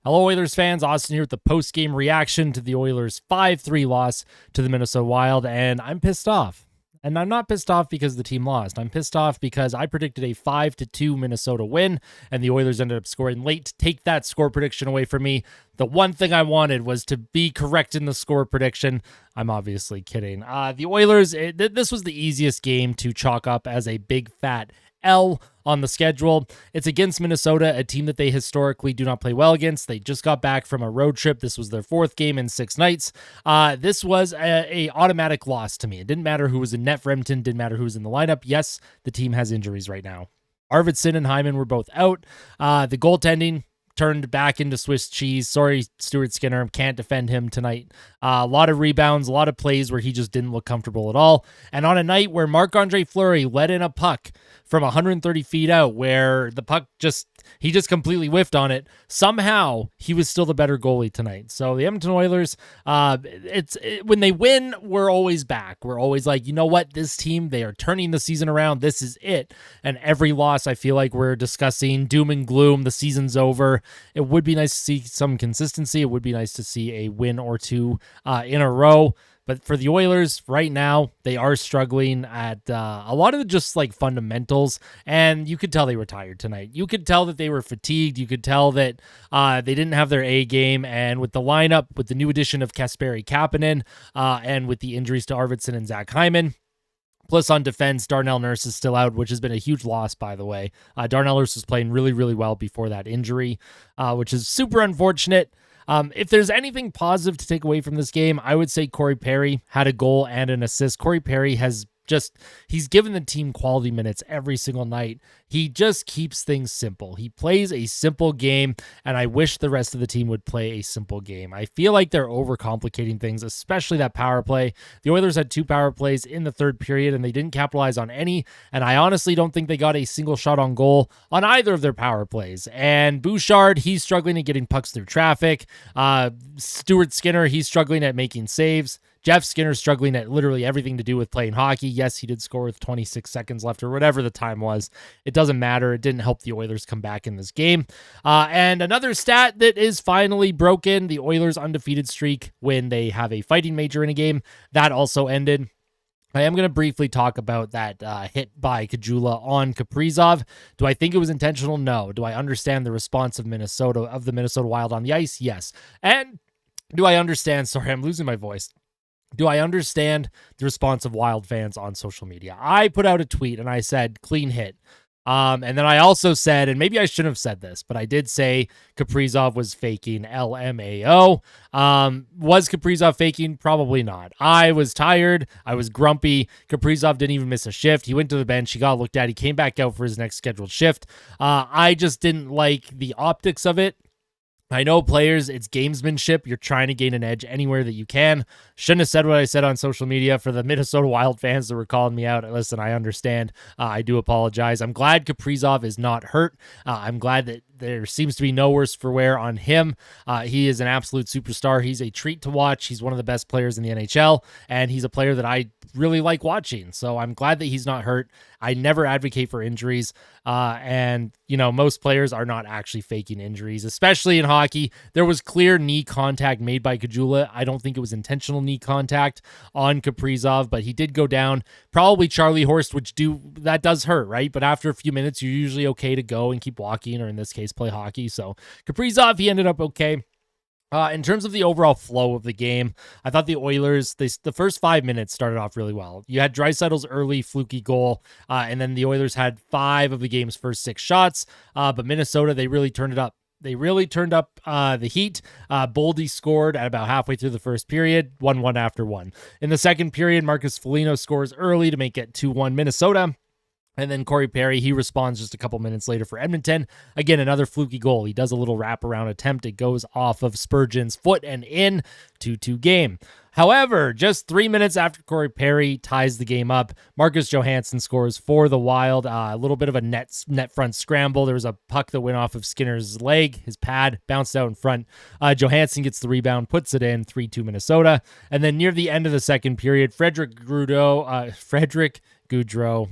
Hello, Oilers fans. Austin here with the post-game reaction to the Oilers' 5-3 loss to the Minnesota Wild, and I'm pissed off. And I'm not pissed off because the team lost. I'm pissed off because I predicted a 5-2 Minnesota win, and the Oilers ended up scoring late to take that score prediction away from me. The one thing I wanted was to be correct in the score prediction. I'm obviously kidding. The Oilers, this was the easiest game to chalk up as a big fat L on the schedule. It's against Minnesota, a team that they historically do not play well against. They just got back from a road trip. This was their fourth game in 6 nights. This was a automatic loss to me. It didn't matter who was in net for Edmonton, didn't matter who was in the lineup. Yes, the team has injuries right now. Arvidsson and Hyman were both out. The goaltending turned back into Swiss cheese. Sorry, Stuart Skinner. Can't defend him tonight. A lot of rebounds, a lot of plays where he just didn't look comfortable at all. And on a night where Marc-Andre Fleury let in a puck from 130 feet out, where the puck he just completely whiffed on it, somehow he was still the better goalie tonight. So the Edmonton Oilers, when they win, we're always back. We're always like, you know what? This team, they are turning the season around. This is it. And every loss, I feel like we're discussing doom and gloom. The season's over. It would be nice to see some consistency. It would be nice to see a win or two in a row. But for the Oilers right now, they are struggling at a lot of the just like fundamentals, and you could tell they were tired tonight. You could tell that they were fatigued. You could tell that they didn't have their A game, and with the lineup, with the new addition of Kasperi Kapanen, and with the injuries to Arvidsson and Zach Hyman, plus on defense, Darnell Nurse is still out, which has been a huge loss, by the way. Darnell Nurse was playing really, really well before that injury, which is super unfortunate. If there's anything positive to take away from this game, I would say Corey Perry had a goal and an assist. Corey Perry he's given the team quality minutes every single night. He just keeps things simple. He plays a simple game, and I wish the rest of the team would play a simple game. I feel like they're overcomplicating things, especially that power play. The Oilers had 2 power plays in the third period, and they didn't capitalize on any, and I honestly don't think they got a single shot on goal on either of their power plays. And Bouchard, he's struggling at getting pucks through traffic. Stuart Skinner, he's struggling at making saves. Jeff Skinner's struggling at literally everything to do with playing hockey. Yes, he did score with 26 seconds left or whatever the time was. It doesn't matter. It didn't help the Oilers come back in this game. And another stat that is finally broken, the Oilers' undefeated streak when they have a fighting major in a game, that also ended. I am going to briefly talk about that hit by Kajula on Kaprizov. Do I think it was intentional? No. Do I understand the response of the Minnesota Wild on the ice? Yes. And do I understand, sorry, I'm losing my voice. Do I understand the response of Wild fans on social media? I put out a tweet and I said, clean hit. And then I also said, and maybe I shouldn't have said this, but I did say Kaprizov was faking LMAO. Was Kaprizov faking? Probably not. I was tired. I was grumpy. Kaprizov didn't even miss a shift. He went to the bench. He got looked at. He came back out for his next scheduled shift. I just didn't like the optics of it. I know players, it's gamesmanship. You're trying to gain an edge anywhere that you can. Shouldn't have said what I said on social media. For the Minnesota Wild fans that were calling me out, listen, I understand. I do apologize. I'm glad Kaprizov is not hurt. I'm glad that there seems to be no worse for wear on him. He is an absolute superstar. He's a treat to watch. He's one of the best players in the NHL, and he's a player that I really like watching. So I'm glad that he's not hurt. I never advocate for injuries. And, most players are not actually faking injuries, especially in hockey. There was clear knee contact made by Kajula. I don't think it was intentional knee contact on Kaprizov, but he did go down. Probably Charlie Horst, that does hurt, right? But after a few minutes, you're usually okay to go and keep walking, or in this case, play hockey. So Kaprizov, he ended up okay. In terms of the overall flow of the game, I thought the Oilers, the first 5 minutes started off really well. You had Draisaitl's early fluky goal, and then the Oilers had 5 of the game's first 6 shots, but Minnesota, they really turned it up. They really turned up the heat. Boldy scored at about halfway through the first period, 1-1 after 1. In the second period, Marcus Foligno scores early to make it 2-1 Minnesota. And then Corey Perry, he responds just a couple minutes later for Edmonton. Again, another fluky goal. He does a little wraparound attempt. It goes off of Spurgeon's foot and in, 2-2 game. However, just 3 minutes after Corey Perry ties the game up, Marcus Johansson scores for the Wild. A little bit of a net front scramble. There was a puck that went off of Skinner's leg. His pad bounced out in front. Johansson gets the rebound, puts it in, 3-2 Minnesota. And then near the end of the second period, Frederick Goudreau,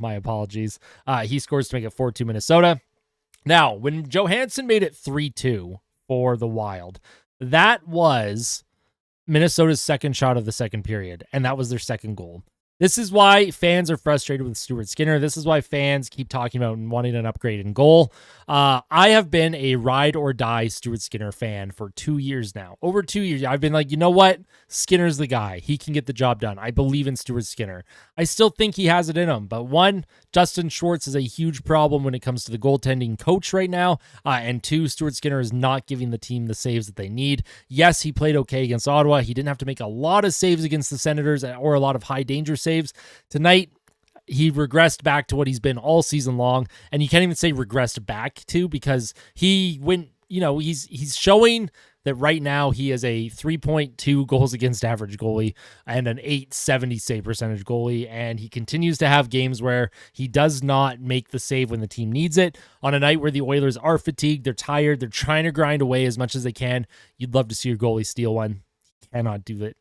my apologies. He scores to make it 4-2 Minnesota. Now, when Johansson made it 3-2 for the Wild. That was Minnesota's second shot of the second period, and that was their second goal. This is why fans are frustrated with Stuart Skinner. This is why fans keep talking about wanting an upgrade in goal. I have been a ride or die Stuart Skinner fan for 2 years now. Over 2 years, I've been like, you know what? Skinner's the guy. He can get the job done. I believe in Stuart Skinner. I still think he has it in him. But one, Justin Schwartz is a huge problem when it comes to the goaltending coach right now. And two, Stuart Skinner is not giving the team the saves that they need. Yes, he played okay against Ottawa. He didn't have to make a lot of saves against the Senators or a lot of high danger saves. Tonight, he regressed back to what he's been all season long. And you can't even say regressed back to, because he went, he's showing that right now he is a 3.2 goals against average goalie and an 870 save percentage goalie. And he continues to have games where he does not make the save when the team needs it. On a night where the Oilers are fatigued, they're tired, they're trying to grind away as much as they can. You'd love to see your goalie steal one. He cannot do it.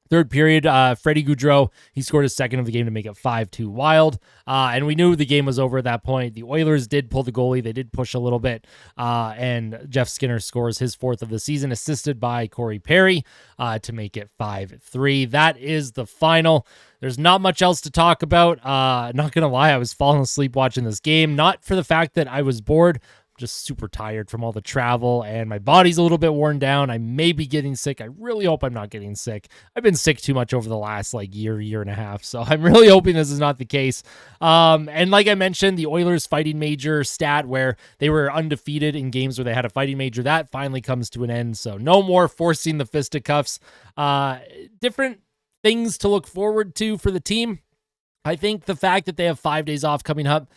Third period, Freddie Gaudreau, he scored his second of the game to make it 5-2 Wild. And we knew the game was over at that point. The Oilers did pull the goalie. They did push a little bit. And Jeff Skinner scores his fourth of the season, assisted by Corey Perry, to make it 5-3. That is the final. There's not much else to talk about. Not going to lie, I was falling asleep watching this game. Not for the fact that I was bored. Just super tired from all the travel, and my body's a little bit worn down. I may be getting sick. I really hope I'm not getting sick. I've been sick too much over the last year and a half, so I'm really hoping this is not the case. And like I mentioned, the Oilers fighting major stat where they were undefeated in games where they had a fighting major, that finally comes to an end. So no more forcing the fisticuffs. Different things to look forward to for the team. I think the fact that they have 5 days off coming up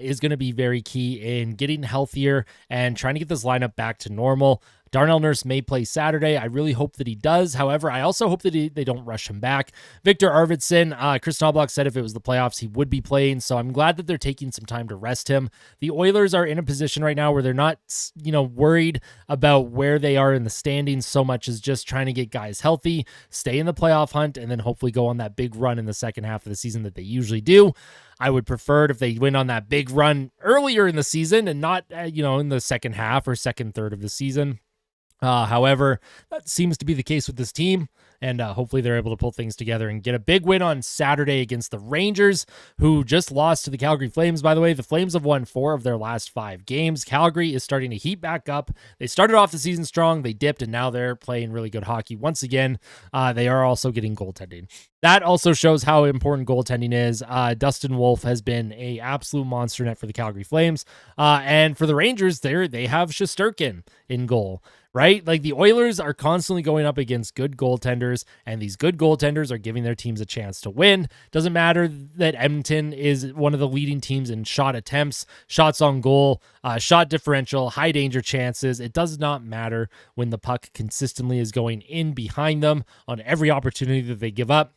is going to be very key in getting healthier and trying to get this lineup back to normal. Darnell Nurse may play Saturday. I really hope that he does. However, I also hope that they don't rush him back. Victor Arvidsson, Chris Knobloch said if it was the playoffs, he would be playing. So I'm glad that they're taking some time to rest him. The Oilers are in a position right now where they're not, worried about where they are in the standings so much as just trying to get guys healthy, stay in the playoff hunt, and then hopefully go on that big run in the second half of the season that they usually do. I would prefer it if they went on that big run earlier in the season and not, in the second half or second third of the season. However, that seems to be the case with this team, and hopefully they're able to pull things together and get a big win on Saturday against the Rangers, who just lost to the Calgary Flames, by the way. The Flames have won 4 of their last 5 games. Calgary is starting to heat back up. They started off the season strong, they dipped, and now they're playing really good hockey once again. They are also getting goaltending. That also shows how important goaltending is. Dustin Wolf has been an absolute monster net for the Calgary Flames. And for the Rangers, they have Shesterkin in goal. Right? The Oilers are constantly going up against good goaltenders, and these good goaltenders are giving their teams a chance to win. Doesn't matter that Edmonton is one of the leading teams in shot attempts, shots on goal, shot differential, high danger chances. It does not matter when the puck consistently is going in behind them on every opportunity that they give up.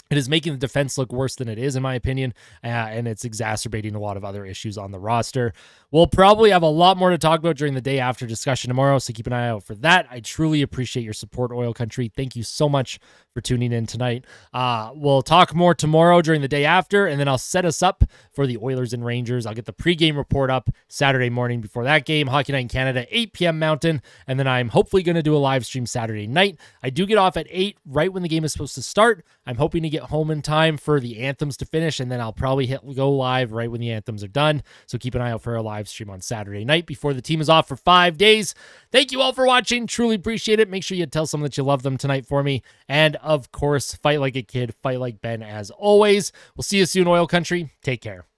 It is making the defense look worse than it is, in my opinion, and it's exacerbating a lot of other issues on the roster. We'll probably have a lot more to talk about during the day after discussion tomorrow, so keep an eye out for that. I truly appreciate your support, Oil Country. Thank you so much for tuning in tonight. We'll talk more tomorrow during the day after, and then I'll set us up for the Oilers and Rangers. I'll get the pregame report up Saturday morning before that game, Hockey Night in Canada, 8 p.m. Mountain, and then I'm hopefully going to do a live stream Saturday night. I do get off at 8, right when the game is supposed to start. I'm hoping to get home in time for the anthems to finish, and then I'll probably go live right when the anthems are done. So keep an eye out for a live stream on Saturday night before the team is off for 5 days. Thank you all for watching. Truly appreciate it. Make sure you tell someone that you love them tonight for me. And of course, fight like a kid, fight like Ben as always. We'll see you soon, Oil Country. Take care.